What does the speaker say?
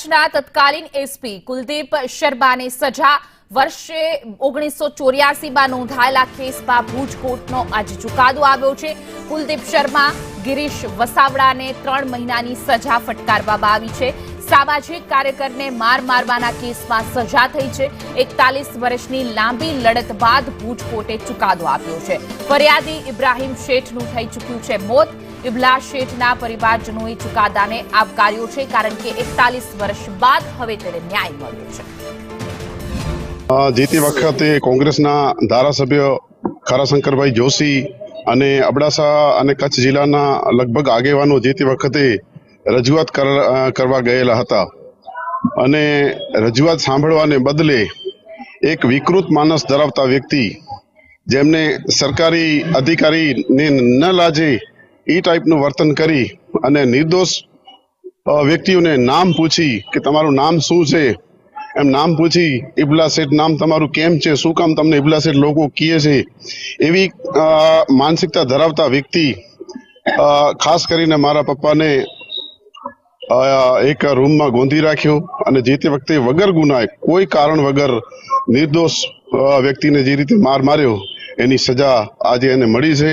કચ્છના તત્કાલીન એસપી કુલદીપ શર્માને સજા વર્ષે 1984માં નોંધાયેલા કેસમાં ભુજ કોર્ટનો આજે ચુકાદો આવ્યો છે। કુલદીપ શર્મા ગિરીશ વસાવડાને 3 મહિનાની સજા ફટકારવામાં આવી છે। સામાજિક કાર્યકરને માર મારવાના કેસમાં સજા થઈ છે। 41 વર્ષની લાંબી લડત બાદ ભુજ કોર્ટે ચુકાદો આપ્યો છે। ફરિયાદી ઇબ્રાહિમ શેઠનું થઈ ચૂક્યું છે મોત। ઇબલા શેઠના પરિવારજનોએ ચુકાદાને આવકાર્યો છે કારણ કે 41 વર્ષ બાદ હવે તેને ન્યાય મળ્યો છે। जीती वखते कोंग्रेसना धारासभ्य खराशंकरभाई जोशी અને અબડાસા અને કચ્છ જિલ્લાના લગભગ આગેવાનો જીતી વખતે રજૂઆત કરવા ગયેલા હતા અને રજૂઆત સાંભળવાને બદલે એક વિકૃત માનસ ધરાવતા વ્યક્તિ જેમને સરકારી અધિકારીને ન લાજે એ ટાઈપનું વર્તન કરી અને નિર્દોષ વ્યક્તિઓને નામ પૂછી કે તમારું નામ શું છે એમ નામ પૂછી ઇબલા શેઠ નામ તમારું કેમ છે શું કામ તમને ઇબલા શેઠ લોકો કહે છે એવી માનસિકતા ધરાવતા વ્યક્તિ ખાસ કરીને મારા પપ્પાને એક રૂમમાં ગોંધી રાખ્યો અને જે તે વખતે વગર ગુનાએ કોઈ કારણ વગર નિર્દોષ વ્યક્તિને જે રીતે માર માર્યો એની સજા આજે એને મળી છે।